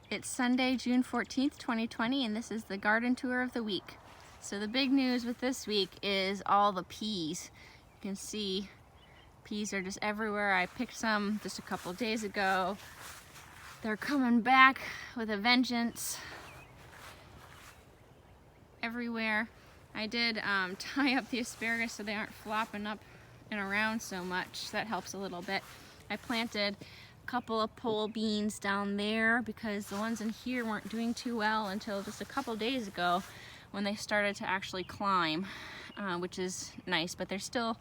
It's Sunday, June 14th, 2020, and this is the garden tour of the week. So the big news with this week is all the peas. You can see peas are just everywhere. I picked some just a couple days ago. They're coming back with a vengeance everywhere. I did tie up the asparagus so they aren't flopping up and around so much. That helps a little bit. I planted couple of pole beans down there because the ones in here weren't doing too well until just a couple days ago when they started to actually climb, which is nice, but they're still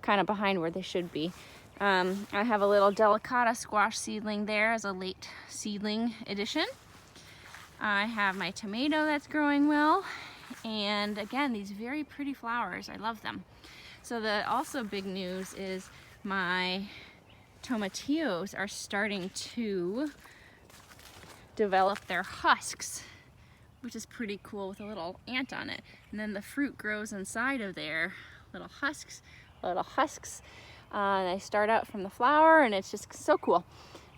kind of behind where they should be. I have a little delicata squash seedling there as a late seedling addition. I have my tomato that's growing well, and again, these very pretty flowers. I love them. So the also big news is my tomatillos are starting to develop their husks, which is pretty cool with a little ant on it. And then the fruit grows inside of their little husks. They start out from the flower and it's just so cool.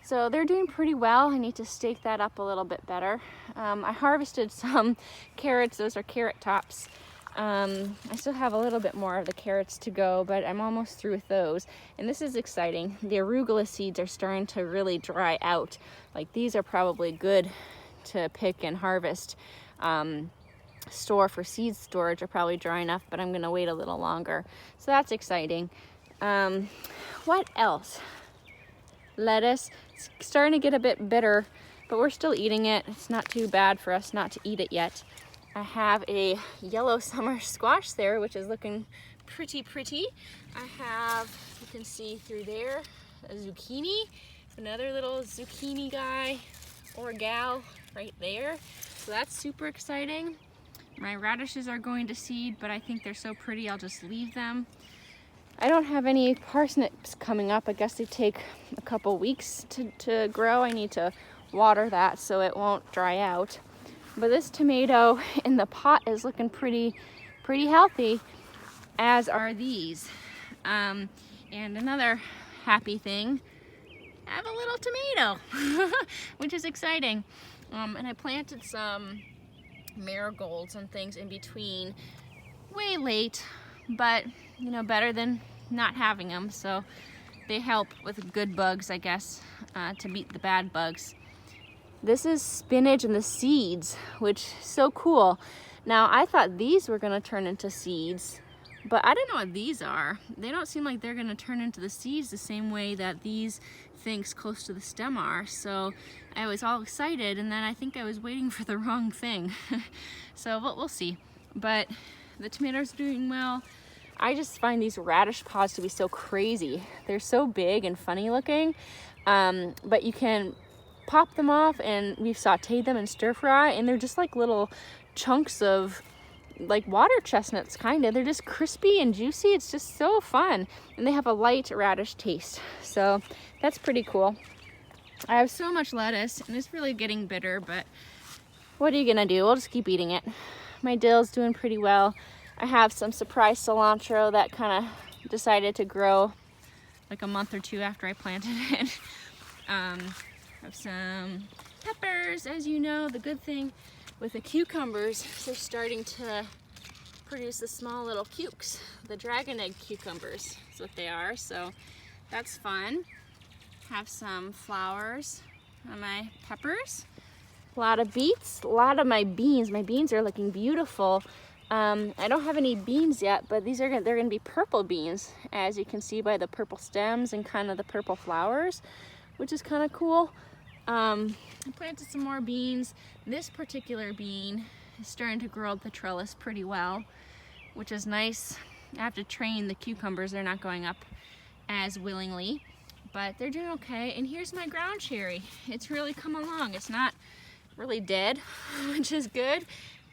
So they're doing pretty well. I need to stake that up a little bit better. I harvested some carrots. Those are carrot tops. I still have a little bit more of the carrots to go, but I'm almost through with those. And this is exciting. The arugula seeds are starting to really dry out. Like, these are probably good to pick and harvest. Store for seed storage are probably dry enough, but I'm gonna wait a little longer. So that's exciting. What else? Lettuce. It's starting to get a bit bitter, but we're still eating it. It's not too bad for us not to eat it yet. I have a yellow summer squash there, which is looking pretty. I have, you can see through there, a zucchini, another little zucchini guy or gal right there. So that's super exciting. My radishes are going to seed, but I think they're so pretty, I'll just leave them. I don't have any parsnips coming up. I guess they take a couple weeks to grow. I need to water that so it won't dry out. But this tomato in the pot is looking pretty healthy, as are these. And another happy thing, I have a little tomato, which is exciting. And I planted some marigolds and things in between, way late, but you know, better than not having them. So they help with good bugs, I guess, to beat the bad bugs. This is spinach and the seeds, which is so cool. Now, I thought these were gonna turn into seeds, but I don't know what these are. They don't seem like they're gonna turn into the seeds the same way that these things close to the stem are. So I was all excited, and then I think I was waiting for the wrong thing. So we'll see. But the tomatoes are doing well. I just find these radish pods to be so crazy. They're so big and funny looking, but you can pop them off, and we've sauteed them in stir fry, and they're just like little chunks of like water chestnuts, kind of. They're just crispy and juicy. It's just so fun, and they have a light radish taste, so that's pretty cool. I have so much lettuce, and it's really getting bitter, but what are you gonna do? We'll just keep eating it. My dill's doing pretty well. I have some surprise cilantro that kind of decided to grow like a month or two after I planted it. I have some peppers. As you know, the good thing with the cucumbers, they're starting to produce the small little cukes. The dragon egg cucumbers is what they are, so that's fun. Have some flowers on my peppers. A lot of beets, a lot of my beans. My beans are looking beautiful. I don't have any beans yet, but they're gonna be purple beans, as you can see by the purple stems and kind of the purple flowers, which is kind of cool. I planted some more beans. This particular bean is starting to grow up the trellis pretty well, which is nice. I have to train the cucumbers. They're not going up as willingly, but they're doing okay. And here's my ground cherry. It's really come along. It's not really dead, which is good.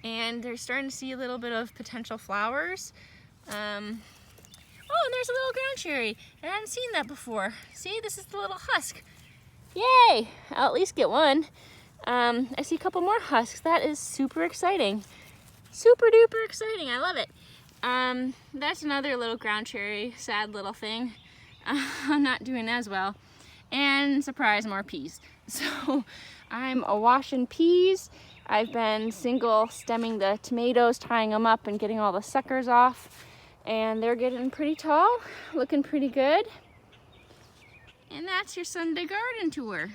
And they're starting to see a little bit of potential flowers. Oh, and there's a little ground cherry. I hadn't seen that before. See, this is the little husk. Yay! I'll at least get one. I see a couple more husks. That is super exciting. Super duper exciting. I love it. That's another little ground cherry, sad little thing. I'm not doing as well. And surprise, more peas. So I'm washing peas. I've been single stemming the tomatoes, tying them up and getting all the suckers off. And they're getting pretty tall, looking pretty good. And that's your Sunday garden tour.